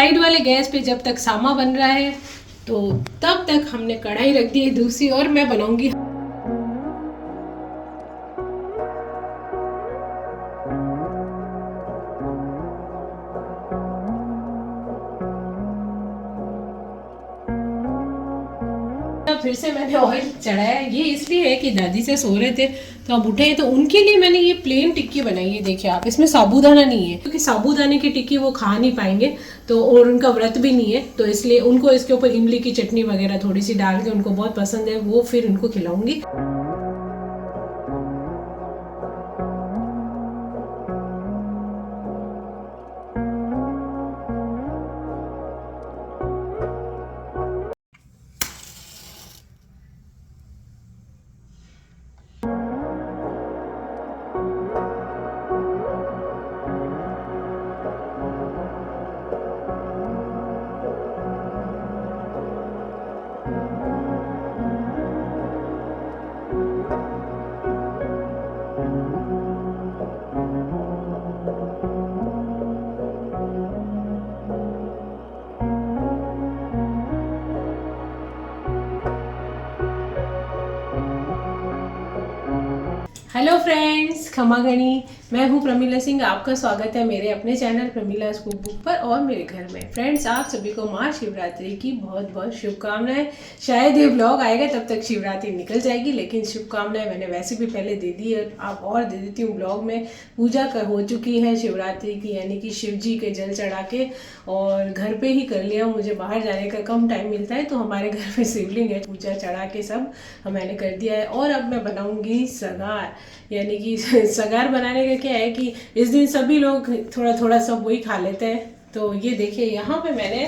Side वाले gas पे जब तक सामा बन रहा है तो तब तक हमने कढ़ाई रख दी है दूसरी, और मैं बनाऊंगी फिर से मैंने ऑयल चढ़ाया। ये इसलिए है कि दादी से सो रहे थे तो अब उठे हैं, तो उनके लिए मैंने ये प्लेन टिक्की बनाई है। देखिए आप, इसमें साबूदाना नहीं है क्योंकि साबूदाने की टिक्की वो खा नहीं पाएंगे, तो और उनका व्रत भी नहीं है, तो इसलिए उनको इसके ऊपर इमली की चटनी वगैरह थोड़ी सी डाल के, उनको बहुत पसंद है, वो फिर उनको खिलाऊंगी। हेलो फ्रेंड्स, खमा गणी, मैं हूँ प्रमीला सिंह। आपका स्वागत है मेरे अपने चैनल प्रमीला कुक बुक पर और मेरे घर में। फ्रेंड्स, आप सभी को महाशिवरात्रि की बहुत बहुत शुभकामनाएं। शायद ये ब्लॉग आएगा तब तक शिवरात्रि निकल जाएगी, लेकिन शुभकामनाएं मैंने वैसे भी पहले दे दी है, आप और दे देती हूँ। ब्लॉग में पूजा हो चुकी है शिवरात्रि की, यानी कि शिव जी के जल चढ़ा के, और घर पे ही कर लिया। मुझे बाहर जाने का कम टाइम मिलता है, तो हमारे घर में शिवलिंग है, पूजा चढ़ा के सब मैंने कर दिया है। और अब मैं बनाऊंगी सगार, यानी कि सगार बनाने का क्या है कि इस दिन सभी लोग थोड़ा थोड़ा सब वही खा लेते हैं। तो ये देखिए, यहाँ पे मैंने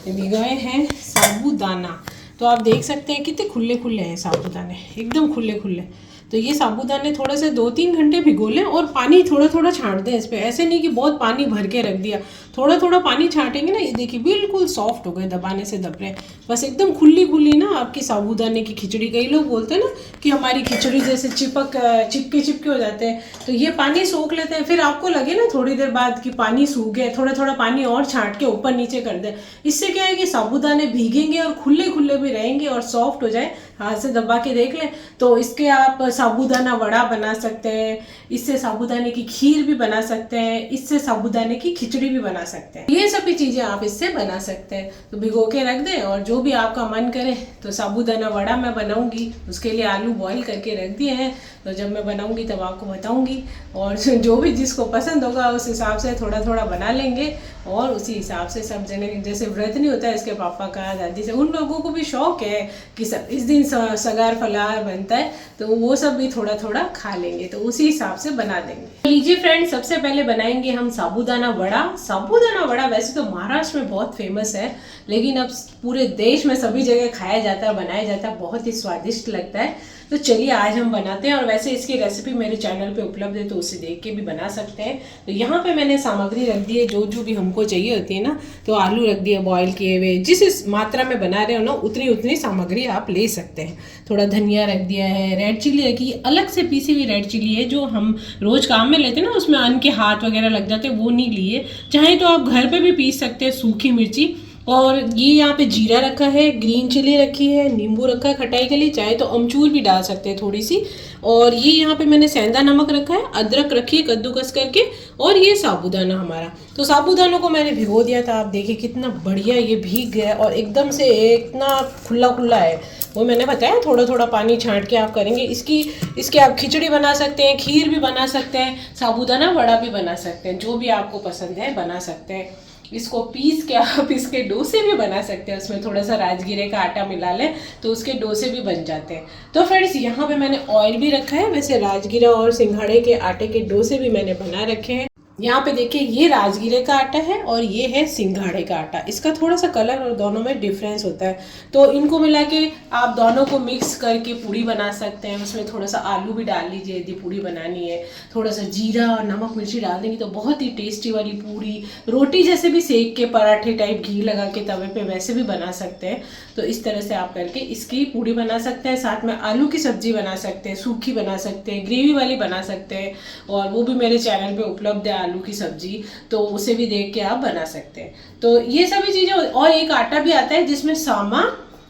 भिगोए हैं साबूदाना, तो आप देख सकते हैं कितने खुले खुले हैं साबूदाने, एकदम खुले खुले। तो ये साबूदाने थोड़ा से 2-3 घंटे भिगो लें और पानी थोड़ा थोड़ा छांट दें इस पर। ऐसे नहीं कि बहुत पानी भर के रख दिया, थोड़ा थोड़ा पानी छांटेंगे ना, ये देखिए बिल्कुल सॉफ्ट हो गए, दबाने से दब रहे, बस एकदम खुली खुली ना आपकी साबूदाने की खिचड़ी। कई लोग बोलते हैं ना कि हमारी खिचड़ी जैसे चिपके हो जाते हैं, तो ये पानी सोख लेते हैं। फिर आपको लगे ना थोड़ी देर बाद कि पानी सूख गया, थोड़ा थोड़ा पानी और छांट के ऊपर नीचे कर दें। इससे क्या है कि साबूदाने भीगेंगे और खुले खुले भी रहेंगे और सॉफ्ट हो जाए। हाथ से दबा के देख लें। तो इसके आप साबूदाना वड़ा बना सकते हैं, इससे साबूदाने की खीर भी बना सकते हैं, इससे साबूदाने की खिचड़ी भी बना सकते हैं। ये सभी चीजें आप इससे बना सकते हैं। तो भिगो के रख दें, और जो भी आपका मन करे। तो साबूदाना वड़ा मैं बनाऊंगी, उसके लिए आलू बॉईल करके रख दिए हैं, तो जब मैं बनाऊंगी तब आपको बताऊंगी। और जो भी जिसको पसंद होगा उस हिसाब से थोड़ा थोड़ा बना लेंगे, और उसी हिसाब से सब जने, जैसे व्रत नहीं होता है इसके पापा का, दादी से, उन लोगों को भी शौक है कि सब इस दिन सगार फलाहार बनता है, तो वो सब भी थोड़ा थोड़ा खा लेंगे, तो उसी हिसाब से बना देंगे। लीजिए फ्रेंड्स, सबसे पहले बनाएंगे हम साबूदाना वड़ा। साबूदाना वड़ा वैसे तो महाराष्ट्र में बहुत फेमस है, लेकिन अब पूरे देश में सभी जगह खाया जाता है, बनाया जाता है, बहुत ही स्वादिष्ट लगता है। तो चलिए आज हम बनाते हैं, और वैसे इसकी रेसिपी मेरे चैनल पे उपलब्ध है, तो उसे देख के भी बना सकते हैं। तो यहाँ पे मैंने सामग्री रख दी है जो जो भी हमको चाहिए होती है ना। तो आलू रख दिए बॉईल किए हुए, जिस मात्रा में बना रहे हो ना उतनी उतनी सामग्री आप ले सकते हैं। थोड़ा धनिया रख दिया है, रेड चिल्ली रखी, अलग से पीसी हुई रेड चिल्ली है, जो हम रोज काम में लेते हैं ना, उसमें अन्न के हाथ वगैरह लग जाते हैं, वो नहीं लिए। चाहे तो आप घर पे भी पीस सकते हैं, सूखी मिर्ची। और ये यहाँ पे जीरा रखा है, ग्रीन चिली रखी है, नींबू रखा है खटाई के लिए, चाहे तो अमचूर भी डाल सकते हैं थोड़ी सी। और ये यहाँ पे मैंने सेंधा नमक रखा है, अदरक रखी है कद्दूकस करके, और ये साबूदाना हमारा। तो साबूदानों को मैंने भिगो दिया था, आप देखिए कितना बढ़िया ये भीग गया, और एकदम से इतना खुला खुला है। वो मैंने बताया थोड़ा थोड़ा पानी छांट के आप करेंगे। इसकी आप खिचड़ी बना सकते हैं, खीर भी बना सकते हैं, साबूदाना वड़ा भी बना सकते हैं, जो भी आपको पसंद है बना सकते हैं। इसको पीस के आप इसके डोसे भी बना सकते हैं, उसमें थोड़ा सा राजगीरे का आटा मिला लें तो उसके डोसे भी बन जाते हैं। तो फ्रेंड्स, यहाँ पे मैंने ऑयल भी रखा है, वैसे राजगीरा और सिंघाड़े के आटे के डोसे भी मैंने बना रखे हैं। यहाँ पे देखिए, ये राजगीरे का आटा है और ये है सिंघाड़े का आटा। इसका थोड़ा सा कलर और दोनों में डिफरेंस होता है, तो इनको मिला के आप दोनों को मिक्स करके पूड़ी बना सकते हैं। उसमें थोड़ा सा आलू भी डाल लीजिए यदि पूड़ी बनानी है, थोड़ा सा जीरा और नमक मिर्ची डाल देंगे तो बहुत ही टेस्टी वाली पूड़ी, रोटी जैसे भी सेक के, पराठे टाइप घी लगा के तवे पे वैसे भी बना सकते हैं। तो इस तरह से आप करके इसकी पूड़ी बना सकते हैं। साथ में आलू की सब्जी बना सकते हैं, सूखी बना सकते हैं, ग्रेवी वाली बना सकते हैं, और वो भी मेरे चैनल पे उपलब्ध है, आलू की सब्जी, तो उसे भी देख के आप बना सकते हैं। तो ये सभी चीज़ें, और एक आटा भी आता है जिसमें सामा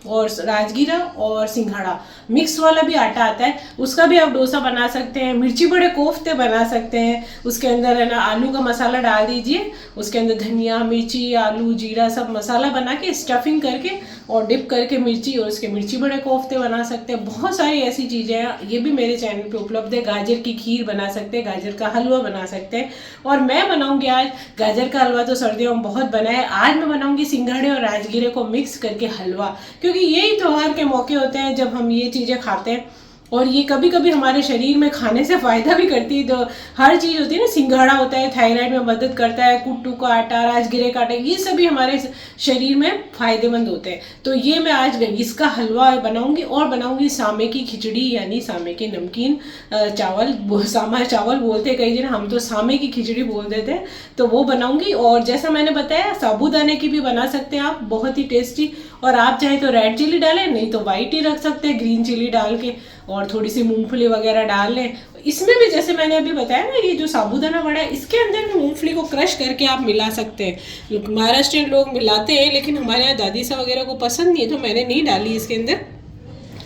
और राजगीरा और सिंघाड़ा मिक्स वाला भी आटा आता है, उसका भी आप डोसा बना सकते हैं। मिर्ची बड़े कोफ्ते बना सकते हैं। उसके अंदर है ना आलू का मसाला डाल दीजिए, उसके अंदर धनिया, मिर्ची, आलू, जीरा सब मसाला बना के स्टफिंग करके और डिप करके मिर्ची, और उसके मिर्ची बड़े कोफ्ते बना सकते हैं। बहुत सारी ऐसी चीज़ें हैं, ये भी मेरे चैनल पे उपलब्ध है। गाजर की खीर बना सकते हैं, गाजर का हलवा बना सकते हैं। और मैं बनाऊंगी आज गाजर का हलवा, तो सर्दियों में बहुत बना है। आज मैं बनाऊंगी सिंघाड़े और राजगीरे को मिक्स करके हलवा, क्योंकि यही त्योहार के मौके होते हैं जब हम ये चीज़ें खाते हैं, और ये कभी कभी हमारे शरीर में खाने से फायदा भी करती है। तो हर चीज़ होती है ना, सिंघाड़ा होता है थायराइड में मदद करता है, कुट्टू का आटा, राजगिरे का आटा, ये सभी हमारे शरीर में फायदेमंद होते हैं। तो ये मैं आज इसका हलवा बनाऊंगी, और बनाऊंगी सामे की खिचड़ी, यानी सामे के नमकीन चावल, सामा चावल बोलते कई जन, हम तो सामे की खिचड़ी बोल देते हैं, तो वो बनाऊंगी। और जैसा मैंने बताया साबूदाने की भी बना सकते हैं आप, बहुत ही टेस्टी। और आप चाहे तो रेड चिली डालें, नहीं तो वाइट ही रख सकते हैं ग्रीन चिली डाल के, और थोड़ी सी मूंगफली वगैरह डाल लें। इसमें भी जैसे मैंने अभी बताया ना, ये जो साबूदाना वड़ा है, इसके अंदर भी मूंगफली को क्रश करके आप मिला सकते हैं। महाराष्ट्रियन लोग मिलाते हैं, लेकिन हमारे यहाँ दादी सा वगैरह को पसंद नहीं है, तो मैंने नहीं डाली इसके अंदर।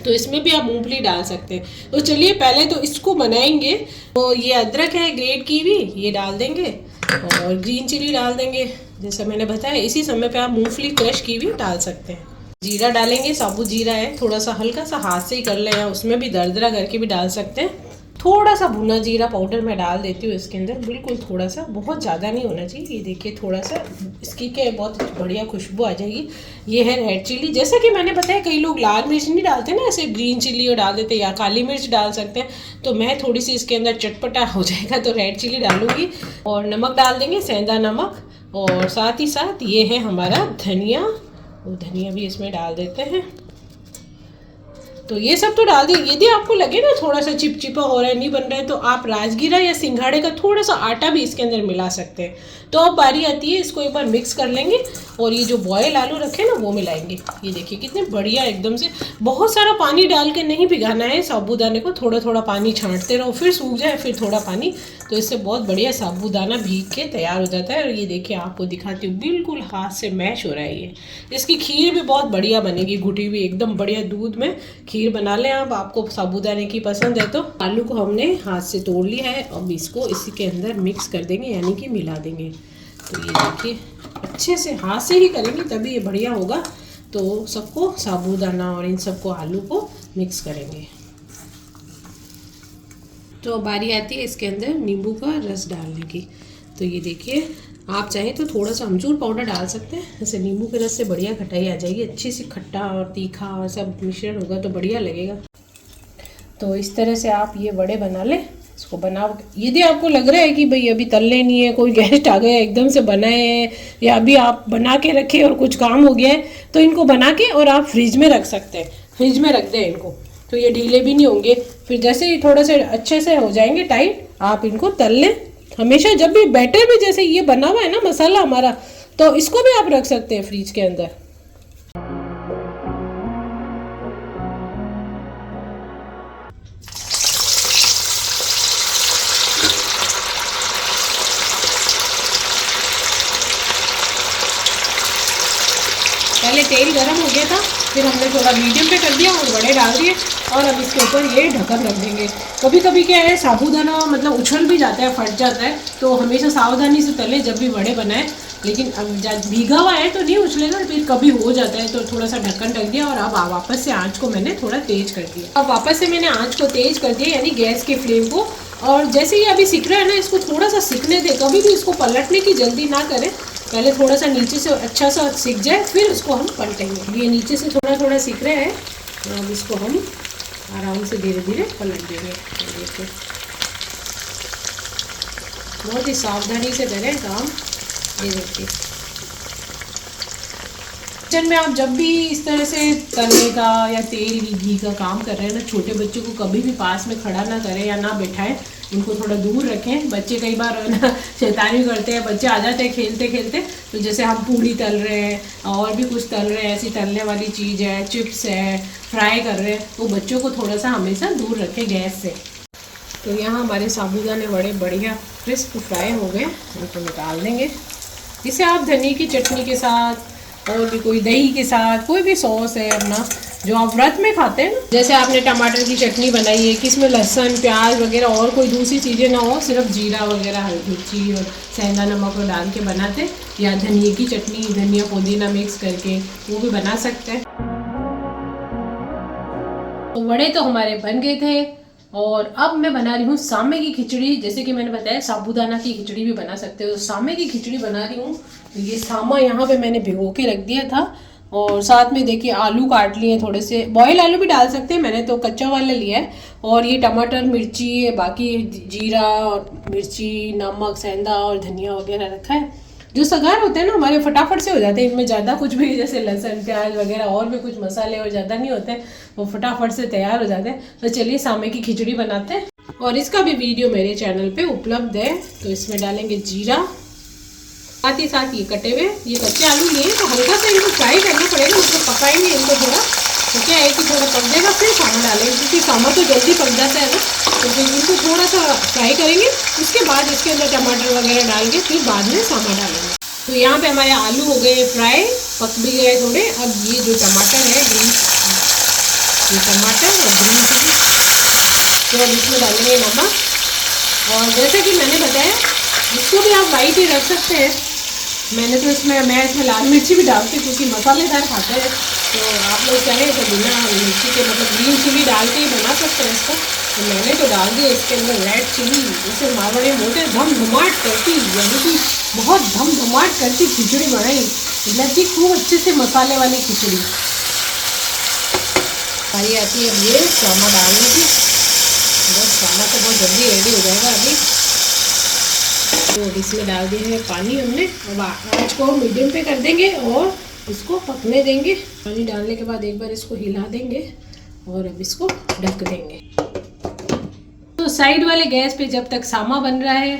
तो इसमें भी आप मूंगफली डाल सकते हैं। तो चलिए पहले तो इसको बनाएंगे। तो ये अदरक है ग्रेट की भी, ये डाल देंगे, और ग्रीन चिली डाल देंगे जैसा मैंने बताया। इसी समय पे आप मूंगफली क्रश की भी डाल सकते हैं। जीरा डालेंगे, साबुत जीरा है, थोड़ा सा हल्का सा हाथ से ही कर लें, या उसमें भी दरदरा करके भी डाल सकते हैं। थोड़ा सा भुना जीरा पाउडर मैं डाल देती हूँ इसके अंदर, बिल्कुल थोड़ा सा, बहुत ज़्यादा नहीं होना चाहिए। ये देखिए थोड़ा सा, इसकी क्या बहुत बढ़िया खुशबू आ जाएगी। ये है रेड चिली, जैसा कि मैंने बताया कई लोग लाल मिर्च नहीं डालते ना, ऐसे ग्रीन चिली और डाल देते, या काली मिर्च डाल सकते हैं। तो मैं थोड़ी सी इसके अंदर चटपटा हो जाएगा तो रेड चिली डालूंगी। और नमक डाल देंगे, सेंधा नमक, और साथ ही साथ ये है हमारा धनिया, वो धनिया भी इसमें डाल देते हैं। तो ये सब तो डाल दिए। यदि आपको लगे ना थोड़ा सा चिपचिपा हो रहा है, नहीं बन रहा है, तो आप राजगीरा या सिंघाड़े का थोड़ा सा आटा भी इसके अंदर मिला सकते हैं। तो अब बारी आती है, इसको एक बार मिक्स कर लेंगे, और ये जो बॉयल आलू रखे ना वो मिलाएंगे। ये देखिए कितने बढ़िया, एकदम से बहुत सारा पानी डाल के नहीं भिगाना है साबूदाने को, थोड़ा थोड़ा पानी छांटते रहो, फिर सूख जाए फिर थोड़ा पानी, तो इससे बहुत बढ़िया साबूदाना भीग के तैयार हो जाता है। और ये देखिए आपको दिखाती हूँ, बिल्कुल हाथ से मैश हो रहा है ये। इसकी खीर भी बहुत बढ़िया बनेगी, घुटी हुई एकदम बढ़िया दूध में खीर बना लें आप। आपको साबूदाने की पसंद है तो। आलू को हमने हाथ से तोड़ लिया है, अब इसको इसी के अंदर मिक्स कर देंगे, यानी कि मिला देंगे। तो ये देखिए अच्छे से हाथ से ही करेंगे तभी ये बढ़िया होगा। तो सबको साबूदाना और इन सबको आलू को मिक्स करेंगे। तो बारी आती है इसके अंदर नींबू का रस डालने की। तो ये देखिए आप चाहें तो थोड़ा सा अमचूर पाउडर डाल सकते हैं, जैसे नींबू के रस से बढ़िया खटाई आ जाएगी, अच्छी सी खट्टा और तीखा और सब मिश्रण होगा तो बढ़िया लगेगा। तो इस तरह से आप ये वड़े बना लें। इसको बनाओ, यदि आपको लग रहा है कि भाई अभी तलने नहीं है, कोई गेस्ट आ गया एकदम से बनाए हैं, या अभी आप बना के रखे और कुछ काम हो गया है, तो इनको बना के और आप फ्रिज में रख सकते हैं। फ्रिज में रख दें इनको, तो ये ढीले भी नहीं होंगे। फिर जैसे ही थोड़े से अच्छे से हो जाएंगे टाइट, आप इनको तल लें। हमेशा जब भी बैटर भी जैसे ये बना हुआ है ना मसाला हमारा, तो इसको भी आप रख सकते हैं फ्रिज के अंदर। पहले तेल गरम हो गया था, फिर हमने थोड़ा मीडियम पे कर दिया और वड़े डाल दिए, और अब इसके ऊपर ये ढक्कन रख देंगे। कभी कभी क्या है साबूदाना मतलब उछल भी जाता है, फट जाता है, तो हमेशा सावधानी से तले जब भी वड़े बनाए। लेकिन अब जब भीगा हुआ है तो नहीं उछलेगा, फिर कभी हो जाता है, तो थोड़ा सा ढक्कन ढक दिया। और अब वापस से आँच को मैंने थोड़ा तेज कर दिया। अब वापस से मैंने आँच को तेज कर दिया, यानी गैस के फ्लेम को। और जैसे ही अभी सिक रहा है ना, इसको थोड़ा सा सिकने दें, कभी भी इसको पलटने की जल्दी ना करें। पहले थोड़ा सा नीचे से अच्छा सा सिक जाए, फिर उसको हम पलटेंगे। ये नीचे से थोड़ा थोड़ा सिक रहा है, अब इसको हम आराम से धीरे धीरे पलट देंगे। देखिए बहुत ही सावधानी से करें काम। ये देखिए किचन में आप जब भी इस तरह से तलने का या तेल घी का काम कर रहे हैं ना, छोटे बच्चों को कभी भी पास में खड़ा ना करें या ना बैठाएं, उनको थोड़ा दूर रखें। बच्चे कई बार ना शैतानी करते हैं, बच्चे आ जाते हैं खेलते खेलते, तो जैसे हम पूड़ी तल रहे हैं और भी कुछ तल रहे हैं, ऐसी तलने वाली चीज़ है, चिप्स है, फ्राई कर रहे हैं, तो बच्चों को थोड़ा सा हमेशा दूर रखें गैस से। तो यहाँ हमारे साबूदाने वड़े बढ़िया क्रिस्प फ्राई हो गए, इनको निकाल देंगे। इसे आप धनिया की चटनी के साथ और भी कोई दही के साथ, कोई भी सॉस है अपना जो आप व्रत में खाते हैं ना, जैसे आपने टमाटर की चटनी बनाई है कि इसमें लहसुन प्याज वगैरह और कोई दूसरी चीज़ें ना हो, सिर्फ जीरा वगैरह हल्दी मिर्ची और सेंधा नमक को डाल के बनाते, या धनिया की चटनी धनिया पुदीना मिक्स करके वो भी बना सकते हैं। तो वड़े तो हमारे बन गए थे और अब मैं बना रही हूँ सामे की खिचड़ी। जैसे कि मैंने बताया साबूदाना की खिचड़ी भी बना सकते हो, तो सामे की खिचड़ी बना रही हूँ। तो ये सामा यहाँ पे मैंने भिगो के रख दिया था और साथ में देखिए आलू काट लिए, थोड़े से बॉयल आलू भी डाल सकते हैं, मैंने तो कच्चा वाला लिया है। और ये टमाटर मिर्ची बाकी जीरा और मिर्ची नमक सेंधा और धनिया वगैरह रखा है। जो सगार होते हैं ना हमारे फटाफट से हो जाते हैं, इनमें ज़्यादा कुछ भी जैसे लहसुन प्याज वगैरह और भी कुछ मसाले और ज़्यादा नहीं होते हैं, वो फटाफट से तैयार हो जाते हैं। तो चलिए सामे की खिचड़ी बनाते हैं और इसका भी वीडियो मेरे चैनल पे उपलब्ध है। तो इसमें डालेंगे जीरा, साथ ही साथ ये कटे हुए ये कच्चे आलू लिए, तो हल्का सा इनको फ्राई करना पड़ेगा, मतलब पकाएंगे इनको थोड़ा, तो क्या है कि थोड़ा पक जाएगा फिर सामा डालेंगे, क्योंकि सामा तो जल्दी पक जाता है ना, तो फिर इनको थोड़ा सा फ्राई करेंगे। उसके बाद इसके अंदर टमाटर वगैरह डाल के फिर बाद में सामा डालेंगे। तो यहाँ पे हमारे आलू हो गए फ्राई, पक भी गए थोड़े। अब ये जो टमाटर है ग्रीन, ये टमाटर और ग्रीन चिली, तो अब इसमें डालेंगे नमक। और जैसे कि मैंने बताया इसको भी आप वाइट ही रख सकते हैं, मैं इसमें लाल मिर्ची भी डालती हूँ क्योंकि मसालेदार खाते हैं। तो आप लोग चाहें तो बिना मिर्ची के मतलब ग्रीन चिली डाल के ही बना सकते हैं इसको। तो मैंने तो डाल दिया इसके अंदर रेड चिली, जैसे मारवाड़ी बोलते हैं धमधमाट करती, यानी कि बहुत धमधमाट करती खिचड़ी बनाई, मतलब कि खूब अच्छे से मसाले वाली खिचड़ी। पारी आती है अब ये सामा डालने की, बस सामा तो बहुत जल्दी रेडी हो जाएगा अभी। तो इसमें डाल दिया है पानी हमने, अब आँच को मीडियम पे कर देंगे और इसको पकने देंगे। पानी डालने के बाद एक बार इसको हिला देंगे और अब इसको ढक देंगे। तो साइड वाले गैस पे जब तक सामा बन रहा है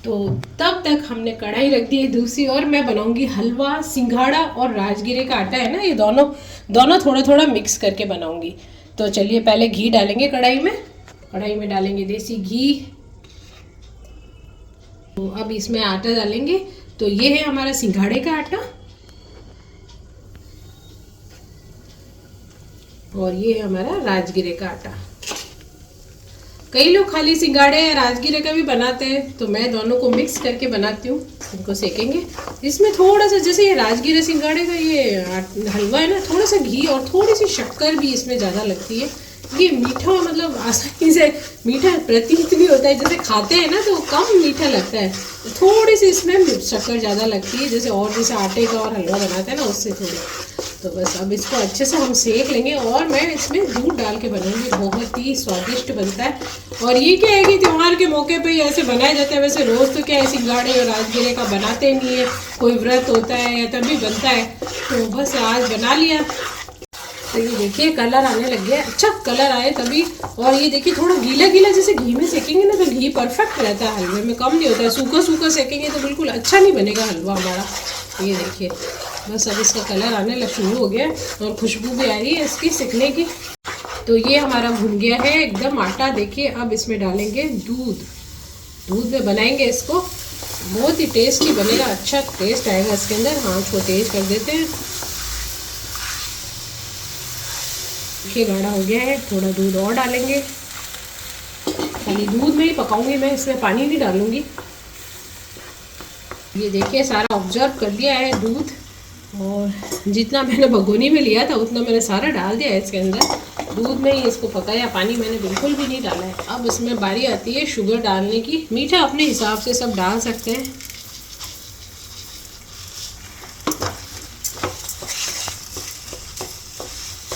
तो तब तक हमने कढ़ाई रख दी है दूसरी, और मैं बनाऊंगी हलवा, सिंघाड़ा और राजगिरे का आटा है ना, ये दोनों थोड़ा थोड़ा मिक्स करके बनाऊंगी। तो चलिए पहले घी डालेंगे कढ़ाई में डालेंगे देसी घी। तो अब इसमें आटा डालेंगे, तो ये है हमारा सिंघाड़े का आटा और ये है हमारा राजगिरे का आटा। कई लोग खाली सिंघाड़े या राजगिरे का भी बनाते हैं, तो मैं दोनों को मिक्स करके बनाती हूँ। इनको सेकेंगे, इसमें थोड़ा सा जैसे ये राजगिरे सिंघाड़े का ये हलवा है ना, थोड़ा सा घी और थोड़ी सी शक्कर भी इसमें ज़्यादा लगती है। ये मीठा मतलब आसानी से मीठा प्रतीत नहीं होता है, जैसे खाते हैं ना तो कम मीठा लगता है, थोड़ी सी इसमें शक्कर ज़्यादा लगती है, जैसे और जैसे आटे का और हलवा बनाते हैं ना उससे थोड़ी। तो बस अब इसको अच्छे से हम सेक लेंगे और मैं इसमें दूध डाल के बनाऊंगी, बहुत ही स्वादिष्ट बनता है। और ये क्या है कि त्यौहार के मौके पे ही ऐसे बनाया जाता है, वैसे रोज़ तो क्या है सिंघाड़े और राजगिरे का बनाते नहीं है, कोई व्रत होता है या तभी बनता है, तो बस आज बना लिया। तो ये देखिए कलर आने लग गया, अच्छा कलर आए तभी। और ये देखिए थोड़ा गीला गीला जैसे घी में सेकेंगे ना तो घी परफेक्ट रहता है, हलवे में कम नहीं होता है, सूखा सूखा सेकेंगे तो बिल्कुल अच्छा नहीं बनेगा हलवा हमारा। ये देखिए बस अब इसका कलर आने शुरू हो गया और खुशबू भी आ रही है इसकी सेकने की। तो ये हमारा भुन गया है एकदम आटा। देखिए अब इसमें डालेंगे दूध में बनाएंगे इसको, बहुत ही टेस्टी बनेगा, अच्छा टेस्ट आएगा इसके अंदर। हाँ इसको तेज कर देते हैं, देखिए गाढ़ा हो गया है, थोड़ा दूध और डालेंगे, खाली दूध में ही पकाऊंगी मैं, इसमें पानी नहीं डालूंगी। ये देखिए सारा ऑब्जर्व कर लिया है दूध, और जितना मैंने भगोनी में लिया था उतना मैंने सारा डाल दिया है इसके अंदर। दूध में ही इसको पकाया, पानी मैंने बिल्कुल भी नहीं डाला है। अब इसमें बारी आती है शुगर डालने की, मीठा अपने हिसाब से सब डाल सकते हैं।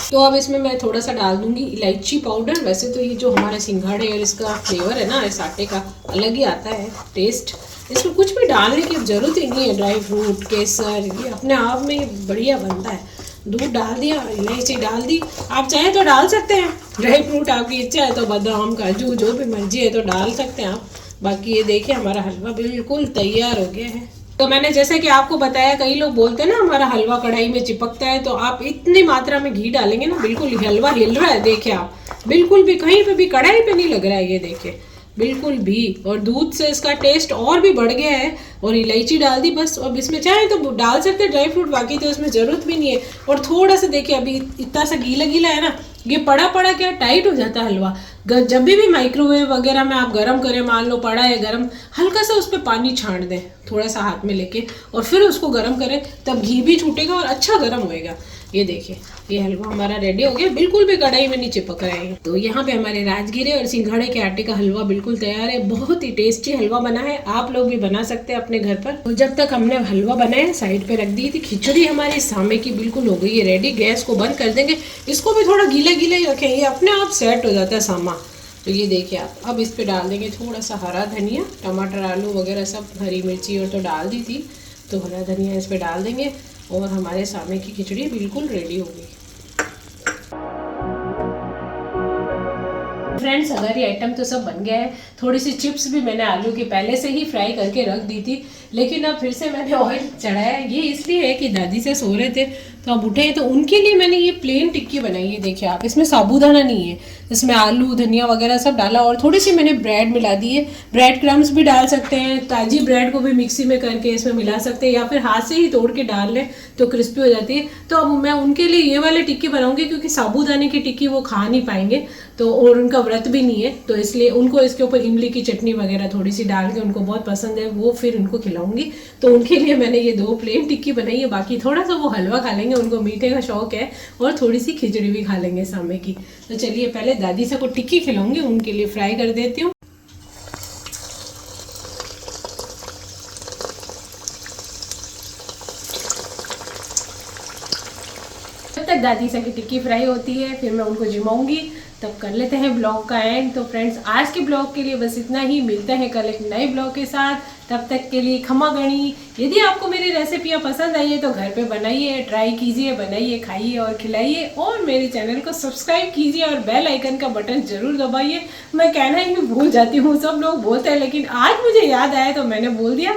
तो अब इसमें मैं थोड़ा सा डाल दूंगी इलायची पाउडर। वैसे तो ये जो हमारे सिंघाड़े और इसका फ्लेवर है ना इस आटे का अलग ही आता है टेस्ट, इसमें कुछ भी डालने की ज़रूरत ही नहीं है, ड्राई फ्रूट केसर ये अपने आप में ही बढ़िया बनता है। दूध डाल दिया, इलायची डाल दी, आप चाहे तो डाल सकते हैं ड्राई फ्रूट, आपकी इच्छा है तो बादाम काजू जो भी मर्जी है तो डाल सकते हैं आप। बाकी ये देखिए हमारा हलवा बिल्कुल तैयार हो गया है। तो मैंने जैसे कि आपको बताया, कई लोग बोलते हैं ना हमारा हलवा कढ़ाई में चिपकता है, तो आप इतनी मात्रा में घी डालेंगे ना बिल्कुल हलवा हिल रहा है, देखिए आप बिल्कुल भी कहीं पे भी कढ़ाई पे नहीं लग रहा है। ये देखिए बिल्कुल भी। और दूध से इसका टेस्ट और भी बढ़ गया है। और इलायची डाल दी बस। अब इसमें चाहे तो डाल सकते हैं ड्राई फ्रूट, बाकी तो इसमें ज़रूरत भी नहीं है। और थोड़ा सा देखिए अभी इतना सा गीला गीला है ना, ये पड़ा पड़ा क्या टाइट हो जाता है हलवा। जब भी माइक्रोवेव वगैरह में आप गर्म करें, मान लो पड़ा है गर्म, हल्का सा उस पर पानी छान दें थोड़ा सा हाथ में लेके, और फिर उसको गर्म करें, तब घी भी छूटेगा और अच्छा गर्म होएगा। ये देखिए ये हलवा हमारा रेडी हो गया, बिल्कुल भी कढ़ाई में नहीं चिपक रहे हैं। तो यहाँ पे हमारे राजगिरे और सिंघाड़े के आटे का हलवा बिल्कुल तैयार है। बहुत ही टेस्टी हलवा बना है, आप लोग भी बना सकते हैं अपने घर पर। तो जब तक हमने हलवा बनाया साइड पे रख दी थी, खिचड़ी हमारी सामे की बिल्कुल हो गई है रेडी। गैस को बंद कर देंगे, इसको भी थोड़ा गीला गीला ही रखें, ये अपने आप सेट हो जाता है सामा। तो ये देखिए आप, अब इस पे डाल देंगे थोड़ा सा हरा धनिया, टमाटर आलू वगैरह सब, हरी मिर्ची और तो डाल दी थी, तो हरा धनिया इस पे डाल देंगे और हमारे सामने की खिचड़ी बिल्कुल रेडी हो गई। फ्रेंड्स अगर ये आइटम तो सब बन गया है। थोड़ी सी चिप्स भी मैंने आलू की पहले से ही फ्राई करके रख दी थी, लेकिन अब फिर से मैंने ऑयल चढ़ाया। ये इसलिए है कि दादी से सो रहे थे तो अब उठे, तो उनके लिए मैंने ये प्लेन टिक्की बनाई है। देखिए आप, इसमें साबूदाना नहीं है, इसमें आलू धनिया वगैरह सब डाला और थोड़ी सी मैंने ब्रेड मिला दी है। ब्रेड क्रम्स भी डाल सकते हैं, ताजी ब्रेड को भी मिक्सी में करके इसमें मिला सकते हैं, या फिर हाथ से ही तोड़ के डाल लें तो क्रिस्पी हो जाती है। तो अब मैं उनके लिए ये वाली टिक्की बनाऊंगी, क्योंकि साबूदाने की टिक्की वो खा नहीं पाएंगे, तो और उनका व्रत भी नहीं है, तो इसलिए उनको इसके ऊपर इमली की चटनी वगैरह थोड़ी सी डाल के, उनको बहुत पसंद है, वो फिर उनको खिलाऊंगी। तो उनके लिए मैंने ये 2 प्लेन टिक्की बनाई है। बाकी थोड़ा सा वो हलवा खा लेंगे, उनको मीठे का शौक है, और थोड़ी सी खिचड़ी भी खा लेंगे सामे की। तो चलिए पहले दादी से को टिक्की खिलाऊंगी, उनके लिए फ्राई कर देती हूँ। जब तक दादी सा की टिक्की फ्राई होती है फिर मैं उनको जिमाऊंगी, तब कर लेते हैं ब्लॉग का एंड। तो फ्रेंड्स आज के ब्लॉग के लिए बस इतना ही, मिलते हैं कल एक नए ब्लॉग के साथ। तब तक के लिए खमा गणी। यदि आपको मेरी रेसिपियाँ पसंद आई है तो घर पे बनाइए, ट्राई कीजिए, बनाइए, खाइए और खिलाइए, और मेरे चैनल को सब्सक्राइब कीजिए और बेल आइकन का बटन जरूर दबाइए। मैं कहना ही भूल जाती हूँ, सब लोग बोलते हैं, लेकिन आज मुझे याद आया तो मैंने बोल दिया।